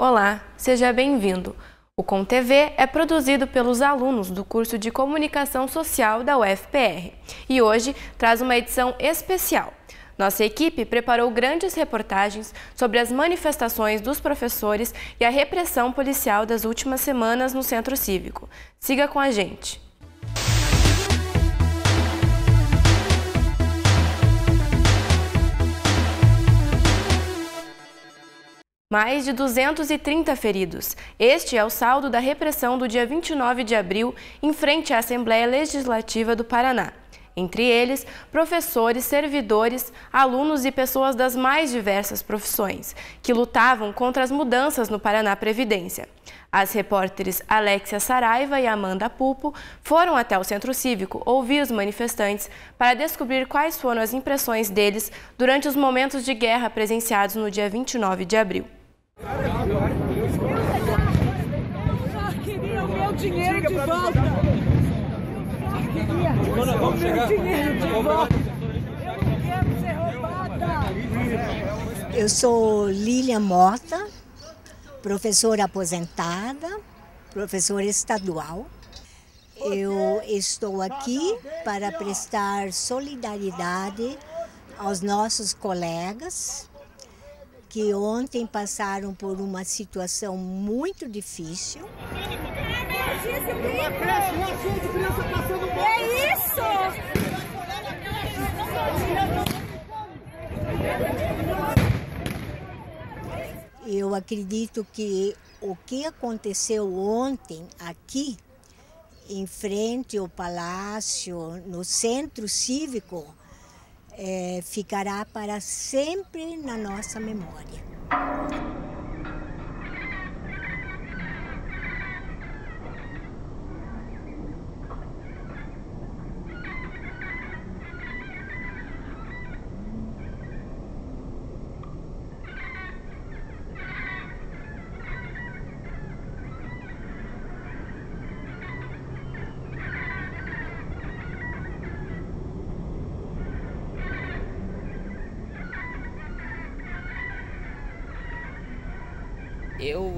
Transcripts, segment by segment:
Olá, seja bem-vindo. O ComTV é produzido pelos alunos do curso de Comunicação Social da UFPR e hoje traz uma edição especial. Nossa equipe preparou grandes reportagens sobre as manifestações dos professores e a repressão policial das últimas semanas no Centro Cívico. Siga com a gente! Mais de 230 feridos. Este é o saldo da repressão do dia 29 de abril em frente à Assembleia Legislativa do Paraná. Entre eles, professores, servidores, alunos e pessoas das mais diversas profissões, que lutavam contra as mudanças no Paraná Previdência. As repórteres Alexia Saraiva e Amanda Pupo foram até o Centro Cívico ouvir os manifestantes para descobrir quais foram as impressões deles durante os momentos de guerra presenciados no dia 29 de abril. Eu queria o meu dinheiro de volta. Vamos chegar. Dinheiro de volta. Eu não quero ser roubada. Eu sou Lília Mota, professora aposentada, professora estadual. Eu estou aqui para prestar solidariedade aos nossos colegas que ontem passaram por uma situação muito difícil. É isso! Eu acredito que o que aconteceu ontem aqui, em frente ao Palácio, no Centro Cívico, ficará para sempre na nossa memória.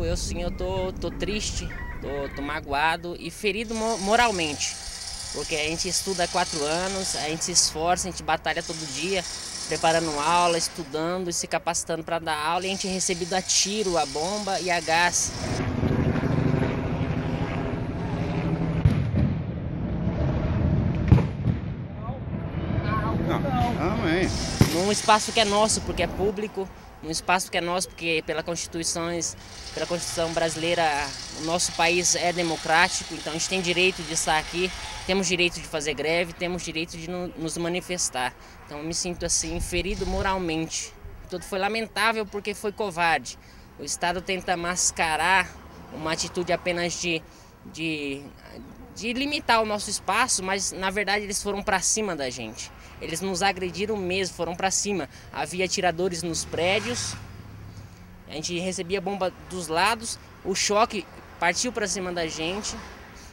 Eu tô triste, tô magoado e ferido moralmente, porque a gente estuda há 4 anos, a gente se esforça, a gente batalha todo dia, preparando aula, estudando e se capacitando para dar aula, e a gente é recebido a tiro, a bomba e a gás. Amém. Num espaço que é nosso, porque é público, num espaço que é nosso, porque pela Constituição brasileira, o nosso país é democrático, então a gente tem direito de estar aqui, temos direito de fazer greve, temos direito de nos manifestar. Então eu me sinto assim, ferido moralmente. Tudo foi lamentável porque foi covarde. O Estado tenta mascarar uma atitude apenas de limitar o nosso espaço, mas na verdade eles foram para cima da gente. Eles nos agrediram mesmo, foram para cima. Havia atiradores nos prédios, a gente recebia bomba dos lados, o choque partiu para cima da gente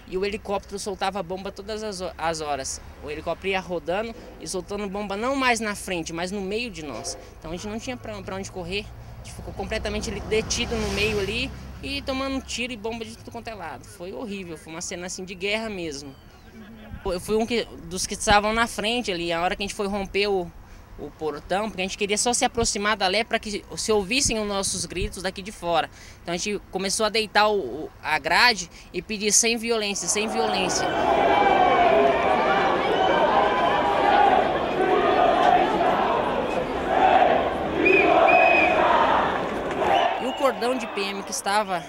e o helicóptero soltava bomba todas as horas. O helicóptero ia rodando e soltando bomba não mais na frente, mas no meio de nós. Então a gente não tinha para onde correr, a gente ficou completamente detido no meio ali e tomando tiro e bomba de tudo quanto é lado. Foi horrível, foi uma cena assim de guerra mesmo. Eu fui dos que estavam na frente ali, a hora que a gente foi romper o portão, porque a gente queria só se aproximar da lé para que se ouvissem os nossos gritos daqui de fora. Então a gente começou a deitar a grade e pedir sem violência, sem violência. E o cordão de PM que estava,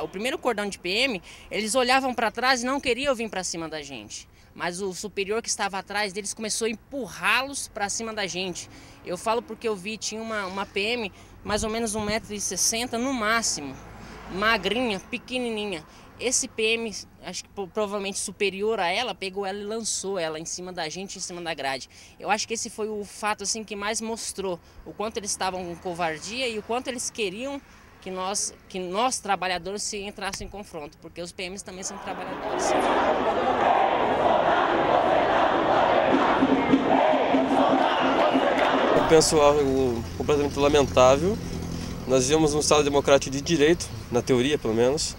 o primeiro cordão de PM, eles olhavam para trás e não queriam vir para cima da gente. Mas o superior que estava atrás deles começou a empurrá-los para cima da gente. Eu falo porque eu vi, tinha uma PM, mais ou menos 1,60 m no máximo, magrinha, pequenininha. Esse PM, acho que provavelmente superior a ela, pegou ela e lançou ela em cima da gente, em cima da grade. Eu acho que esse foi o fato assim, que mais mostrou o quanto eles estavam com covardia e o quanto eles queriam que nós trabalhadores se entrassem em confronto, porque os PMs também são trabalhadores. Eu penso algo completamente lamentável Nós vivemos num Estado democrático de direito, na teoria pelo menos,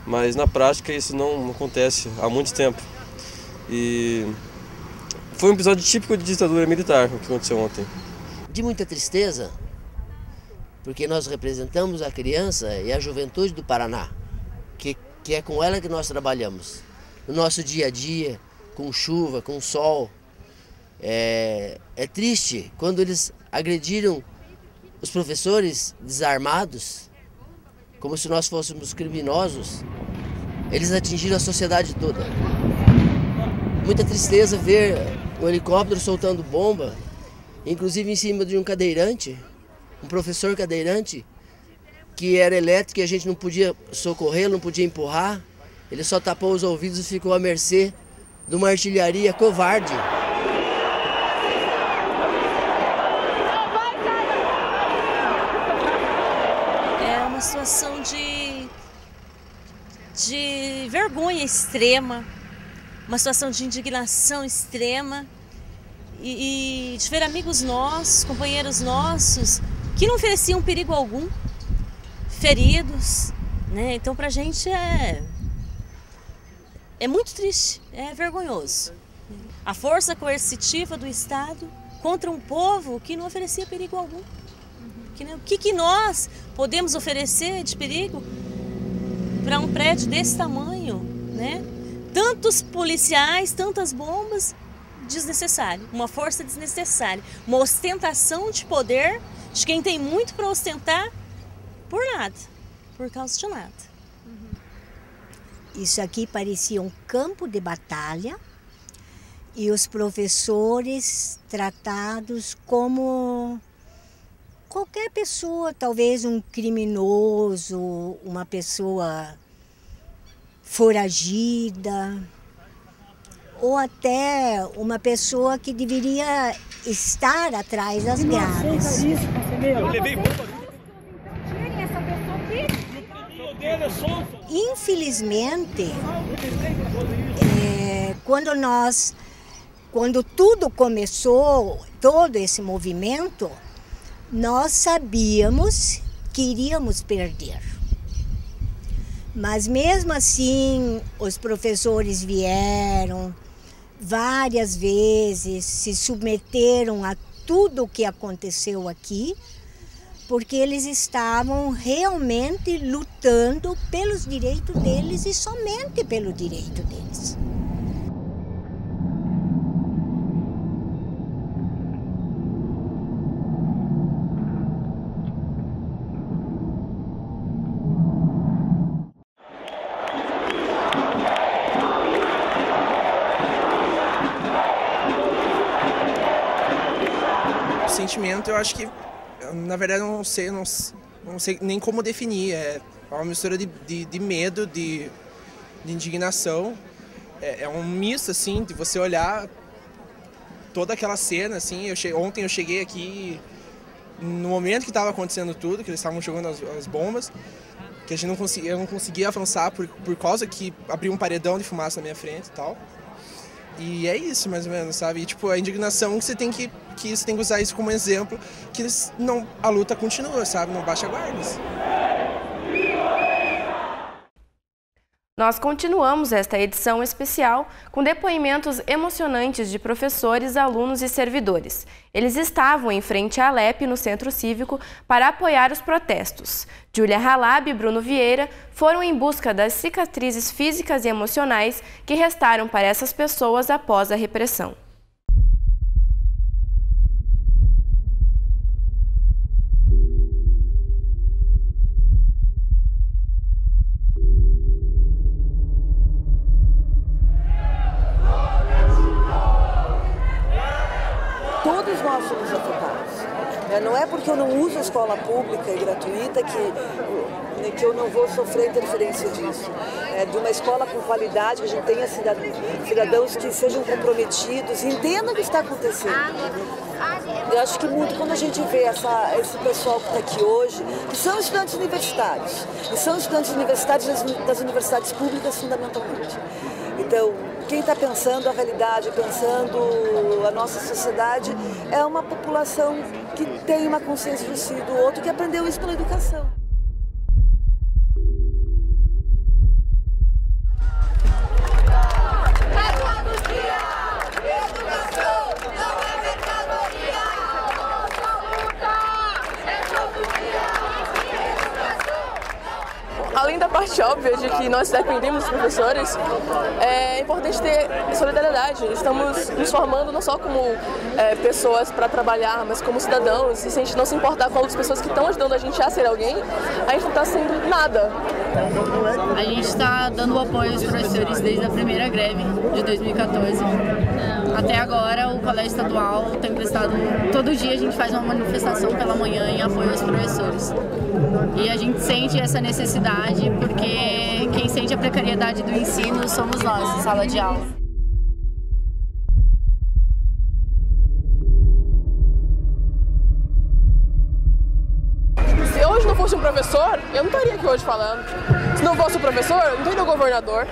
mas na prática isso não acontece há muito tempo. E foi um episódio típico de ditadura militar, o que aconteceu ontem. De muita tristeza, porque nós representamos a criança e a juventude do Paraná, que é com ela que nós trabalhamos. No nosso dia a dia, com chuva, com sol. É triste quando eles agrediram os professores desarmados, como se nós fôssemos criminosos. Eles atingiram a sociedade toda. Muita tristeza ver um helicóptero soltando bomba, inclusive em cima de um cadeirante, um professor cadeirante, que era elétrico e a gente não podia socorrer, não podia empurrar. Ele só tapou os ouvidos e ficou à mercê de uma artilharia covarde. É uma situação de vergonha extrema, uma situação de indignação extrema e de ver amigos nossos, companheiros nossos, que não ofereciam perigo algum, feridos, né? Então pra gente é muito triste, é vergonhoso. A força coercitiva do Estado contra um povo que não oferecia perigo algum. O que nós podemos oferecer de perigo para um prédio desse tamanho, né? Tantos policiais, tantas bombas, desnecessário. Uma força desnecessária, uma ostentação de poder de quem tem muito para ostentar por nada, por causa de nada. Isso aqui parecia um campo de batalha e os professores tratados como qualquer pessoa, talvez um criminoso, uma pessoa foragida, ou até uma pessoa que deveria estar atrás das grades. Infelizmente, quando tudo começou, todo esse movimento, nós sabíamos que iríamos perder. Mas mesmo assim, os professores vieram várias vezes, se submeteram a tudo o que aconteceu aqui, porque eles estavam realmente lutando pelos direitos deles e somente pelo direito deles. O sentimento, eu acho que, na verdade, eu não sei nem como definir. É uma mistura de medo, de indignação. É um misto, assim, de você olhar toda aquela cena, assim. Ontem eu cheguei aqui no momento que estava acontecendo tudo, que eles estavam jogando as bombas, que eu não conseguia avançar por causa que abriu um paredão de fumaça na minha frente e tal. E é isso, mais ou menos, sabe? E, tipo, a indignação que você tem que usar isso como exemplo, que a luta continua, sabe? Não baixa guardas. Nós continuamos esta edição especial com depoimentos emocionantes de professores, alunos e servidores. Eles estavam em frente à Alep, no Centro Cívico, para apoiar os protestos. Júlia Halab e Bruno Vieira foram em busca das cicatrizes físicas e emocionais que restaram para essas pessoas após a repressão. Todos nós somos afetados. Não é porque eu não uso a escola pública e gratuita que eu não vou sofrer interferência disso. De uma escola com qualidade, que a gente tenha cidadãos que sejam comprometidos e entendam o que está acontecendo. Eu acho que muito quando a gente vê esse pessoal que está aqui hoje, que são estudantes universitários, e são estudantes universitários das universidades públicas fundamentalmente. Então, quem está pensando a realidade, pensando a nossa sociedade, é uma população que tem uma consciência de si do outro, que aprendeu isso pela educação. Além da parte óbvia de que nós dependemos dos professores, é importante ter solidariedade. Estamos nos formando não só como pessoas para trabalhar, mas como cidadãos. E se a gente não se importar com as pessoas que estão ajudando a gente a ser alguém, a gente não está sendo nada. A gente está dando apoio aos professores desde a primeira greve de 2014. Até agora, o Colégio Estadual tem prestado... Todo dia a gente faz uma manifestação pela manhã em apoio aos professores. E a gente sente essa necessidade porque quem sente a precariedade do ensino somos nós, em sala de aula. Se hoje não fosse um professor, eu não estaria aqui hoje falando. Se não fosse um professor, não teria um governador.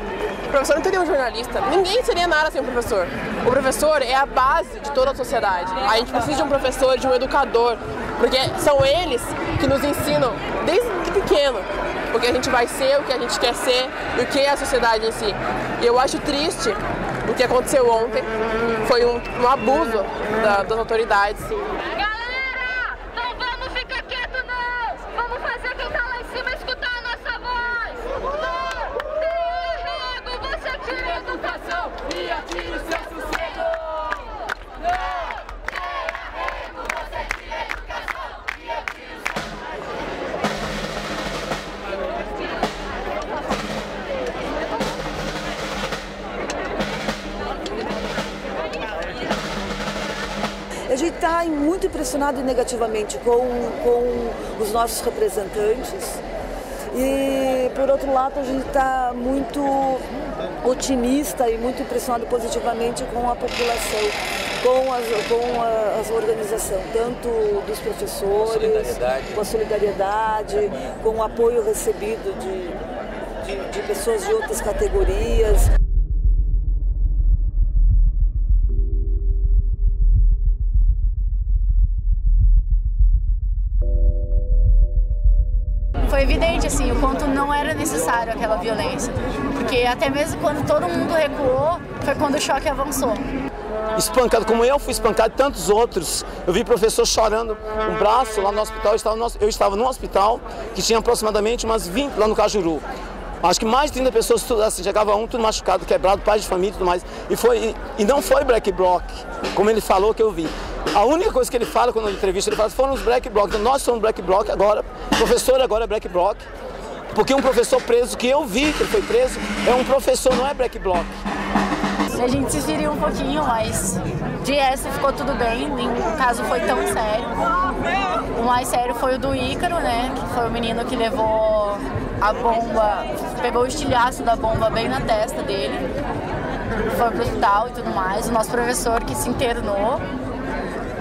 O professor não teria um jornalista. Ninguém seria nada sem um professor. O professor é a base de toda a sociedade. A gente precisa de um professor, de um educador, porque são eles que nos ensinam desde pequeno o que a gente vai ser, o que a gente quer ser e o que é a sociedade em si. E eu acho triste o que aconteceu ontem. Foi um abuso das autoridades. Galera, não vamos ficar quietos não! Vamos fazer quem tá lá em cima escutar a nossa voz! Não tenha arrego, você tira a educação e atira o seu sossego! Não tenha arrego, você tira a educação e atira o seu A gente está muito impressionado negativamente com os nossos representantes e, por outro lado, a gente está muito otimista e muito impressionado positivamente com a população, com a organização, tanto dos professores, com a solidariedade, com o apoio recebido de pessoas de outras categorias. Foi evidente assim, o quanto não era necessário aquela violência, porque até mesmo quando todo mundo recuou, foi quando o choque avançou. Espancado, como eu fui espancado e tantos outros, eu vi professor chorando um braço lá no hospital, eu estava num hospital que tinha aproximadamente umas 20 lá no Cajuru. Acho que mais de 30 pessoas, tudo assim, chegava tudo machucado, quebrado, pais de família e tudo mais. E não foi Black Bloc, como ele falou que eu vi. A única coisa que ele fala quando eu entrevisto, ele fala, foram os Black Bloc. Então nós somos Black Bloc agora, professor agora é Black Bloc. Porque um professor preso, que eu vi que ele foi preso, é um professor, não é Black Bloc. A gente se feriu um pouquinho, mas de resto ficou tudo bem, nenhum caso foi tão sério. O mais sério foi o do Ícaro, né, que foi o menino que levou a bomba, pegou o estilhaço da bomba bem na testa dele, foi pro hospital e tudo mais. O nosso professor que se internou.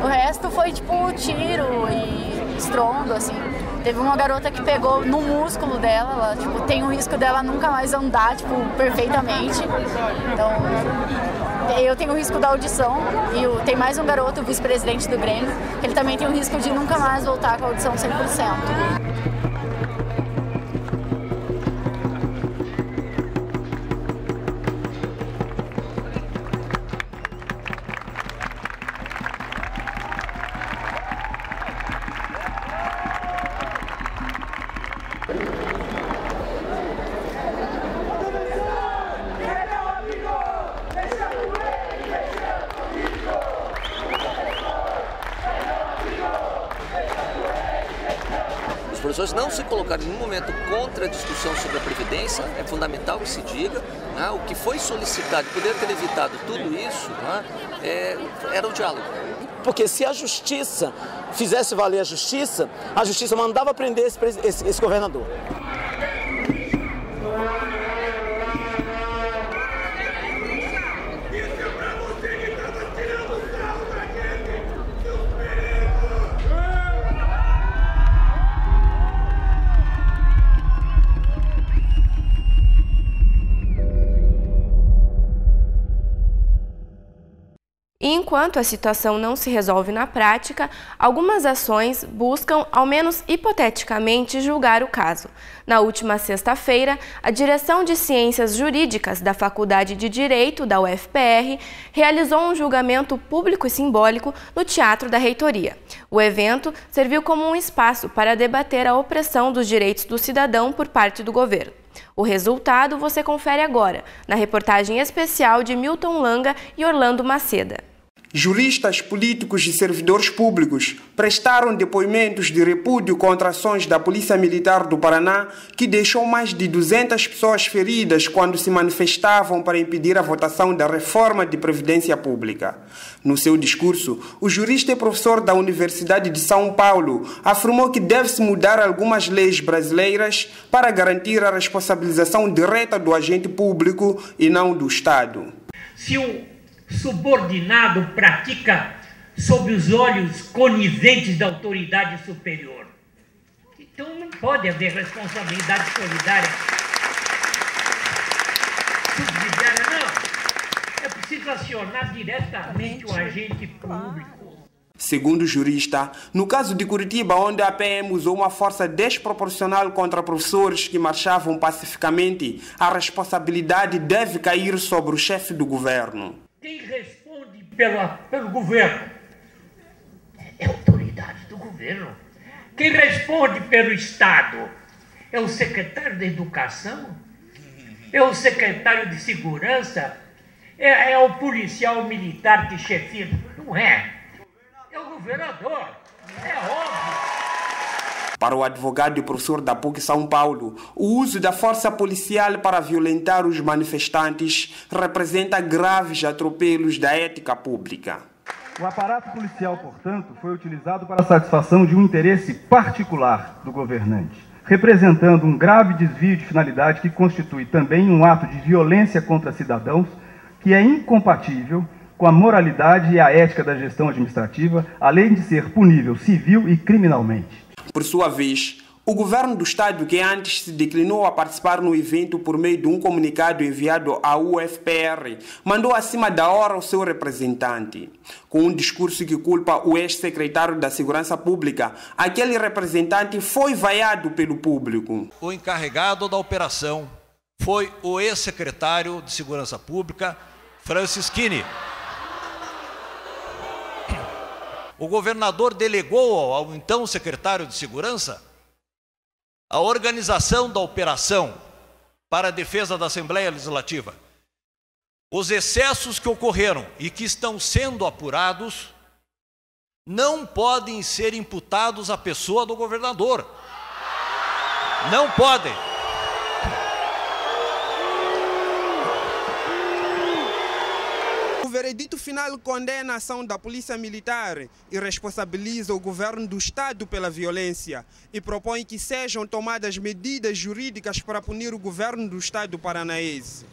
O resto foi tipo tiro e estrondo, assim. Teve uma garota que pegou no músculo dela, ela, tipo, tem o risco dela nunca mais andar, tipo, perfeitamente. Então, eu tenho o risco da audição e tem mais um garoto, o vice-presidente do Grêmio, que ele também tem o risco de nunca mais voltar com a audição 100%. Os professores não se colocaram em nenhum momento contra a discussão sobre a Previdência, é fundamental que se diga, né? O que foi solicitado, poder ter evitado tudo isso, né? Era o diálogo. Porque se a justiça fizesse valer a justiça mandava prender esse governador. enquanto a situação não se resolve na prática, algumas ações buscam, ao menos hipoteticamente, julgar o caso. Na última sexta-feira, a Direção de Ciências Jurídicas da Faculdade de Direito da UFPR realizou um julgamento público e simbólico no Teatro da Reitoria. O evento serviu como um espaço para debater a opressão dos direitos do cidadão por parte do governo. O resultado você confere agora, na reportagem especial de Milton Langa e Orlando Maceda. Juristas, políticos e servidores públicos prestaram depoimentos de repúdio contra ações da Polícia Militar do Paraná, que deixou mais de 200 pessoas feridas quando se manifestavam para impedir a votação da reforma de Previdência Pública. No seu discurso, o jurista e professor da Universidade de São Paulo afirmou que deve-se mudar algumas leis brasileiras para garantir a responsabilização direta do agente público e não do Estado. Se o subordinado pratica sob os olhos coniventes da autoridade superior, então não pode haver responsabilidade solidária subsidiária, não. É preciso acionar diretamente o agente público. Segundo o jurista, no caso de Curitiba, onde a PM usou uma força desproporcional contra professores que marchavam pacificamente, a responsabilidade deve cair sobre o chefe do governo. Quem responde pelo governo é a autoridade do governo. Quem responde pelo Estado é o secretário da Educação, é o secretário de Segurança, é o policial militar que chefia. Não é. É o governador. É óbvio. Para o advogado e professor da PUC São Paulo, o uso da força policial para violentar os manifestantes representa graves atropelos da ética pública. O aparato policial, portanto, foi utilizado para a satisfação de um interesse particular do governante, representando um grave desvio de finalidade que constitui também um ato de violência contra cidadãos que é incompatível com a moralidade e a ética da gestão administrativa, além de ser punível civil e criminalmente. Por sua vez, o governo do Estado, que antes se declinou a participar no evento por meio de um comunicado enviado à UFPR, mandou acima da hora o seu representante. Com um discurso que culpa o ex-secretário da Segurança Pública, aquele representante foi vaiado pelo público. O encarregado da operação foi o ex-secretário de Segurança Pública, Francisquini. O governador delegou ao então secretário de Segurança a organização da operação para a defesa da Assembleia Legislativa. Os excessos que ocorreram e que estão sendo apurados não podem ser imputados à pessoa do governador. Não podem. O veredito final condena a ação da Polícia Militar e responsabiliza o governo do Estado pela violência e propõe que sejam tomadas medidas jurídicas para punir o governo do Estado paranaense.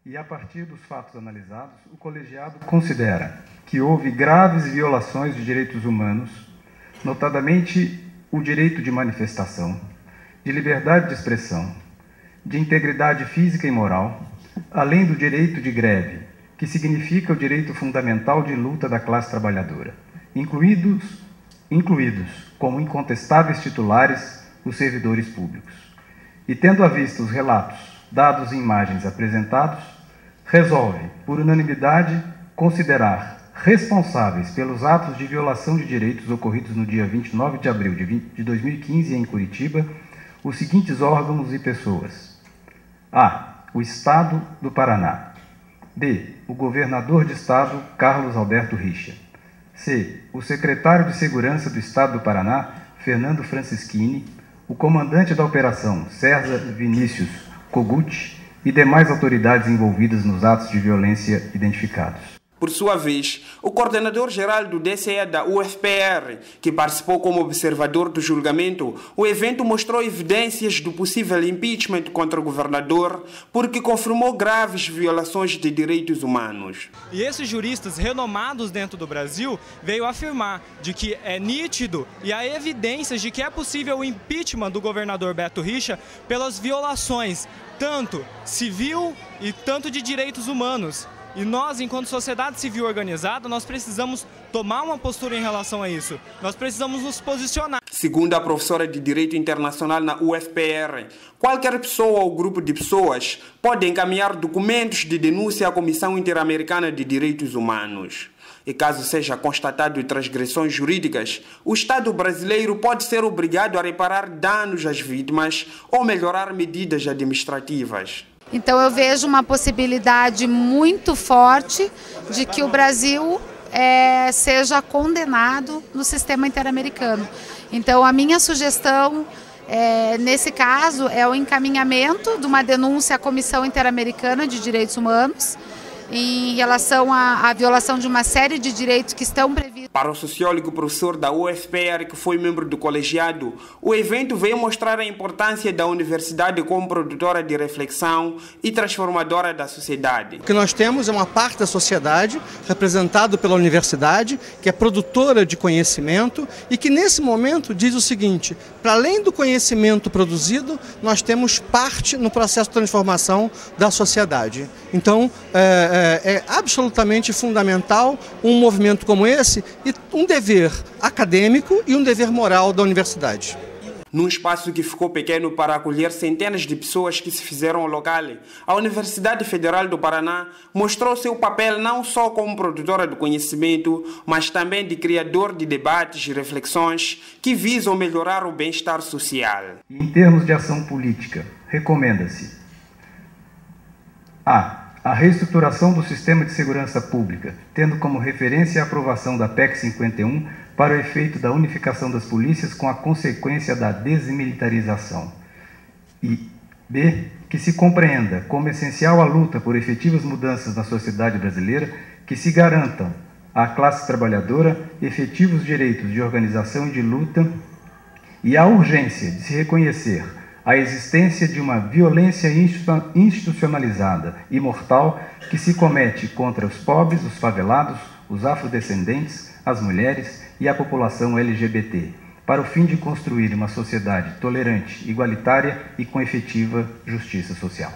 E a partir dos fatos analisados, o colegiado considera que houve graves violações de direitos humanos, notadamente o direito de manifestação, de liberdade de expressão, de integridade física e moral, além do direito de greve, que significa o direito fundamental de luta da classe trabalhadora, incluídos como incontestáveis titulares os servidores públicos. E tendo à vista os relatos, dados e imagens apresentados, resolve, por unanimidade, considerar responsáveis pelos atos de violação de direitos ocorridos no dia 29 de abril de 2015 em Curitiba, os seguintes órgãos e pessoas. A. O Estado do Paraná. B. O governador de Estado, Carlos Alberto Richa. C. O secretário de Segurança do Estado do Paraná, Fernando Francisquini, o comandante da operação, César Vinícius Kogut, e demais autoridades envolvidas nos atos de violência identificados. Por sua vez, o coordenador-geral do DCE da UFPR, que participou como observador do julgamento, o evento mostrou evidências do possível impeachment contra o governador, porque confirmou graves violações de direitos humanos. E esses juristas renomados dentro do Brasil veio afirmar de que é nítido e há evidências de que é possível o impeachment do governador Beto Richa pelas violações tanto civil e tanto de direitos humanos. E nós, enquanto sociedade civil organizada, nós precisamos tomar uma postura em relação a isso. Nós precisamos nos posicionar. Segundo a professora de Direito Internacional na UFPR, qualquer pessoa ou grupo de pessoas pode encaminhar documentos de denúncia à Comissão Interamericana de Direitos Humanos. E caso seja constatado transgressões jurídicas, o Estado brasileiro pode ser obrigado a reparar danos às vítimas ou melhorar medidas administrativas. Então eu vejo uma possibilidade muito forte de que o Brasil seja condenado no sistema interamericano. Então a minha sugestão, nesse caso, é o encaminhamento de uma denúncia à Comissão Interamericana de Direitos Humanos em relação à violação de uma série de direitos que estão previstos. Para o sociólogo professor da UFPR, que foi membro do colegiado, o evento veio mostrar a importância da universidade como produtora de reflexão e transformadora da sociedade. O que nós temos é uma parte da sociedade, representado pela universidade, que é produtora de conhecimento e que nesse momento diz o seguinte: para além do conhecimento produzido, nós temos parte no processo de transformação da sociedade. Então, é absolutamente fundamental um movimento como esse e um dever acadêmico e um dever moral da universidade. Num espaço que ficou pequeno para acolher centenas de pessoas que se fizeram ao local, a Universidade Federal do Paraná mostrou seu papel não só como produtora do conhecimento, mas também de criador de debates e reflexões que visam melhorar o bem-estar social. Em termos de ação política, recomenda-se a reestruturação do sistema de segurança pública, tendo como referência a aprovação da PEC 51 para o efeito da unificação das polícias com a consequência da desmilitarização. E B, que se compreenda como essencial a luta por efetivas mudanças na sociedade brasileira que se garantam à classe trabalhadora efetivos direitos de organização e de luta e a urgência de se reconhecer a existência de uma violência institucionalizada e mortal que se comete contra os pobres, os favelados, os afrodescendentes, as mulheres e a população LGBT, para o fim de construir uma sociedade tolerante, igualitária e com efetiva justiça social.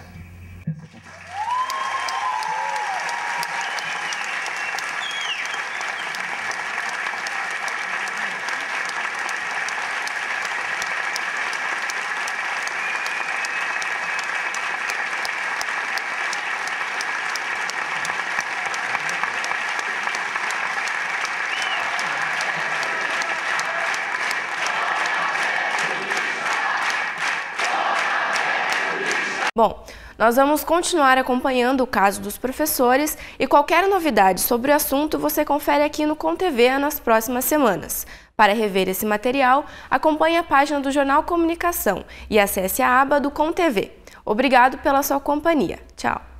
Bom, nós vamos continuar acompanhando o caso dos professores e qualquer novidade sobre o assunto você confere aqui no ComTV nas próximas semanas. Para rever esse material, acompanhe a página do Jornal Comunicação e acesse a aba do ComTV. Obrigado pela sua companhia. Tchau!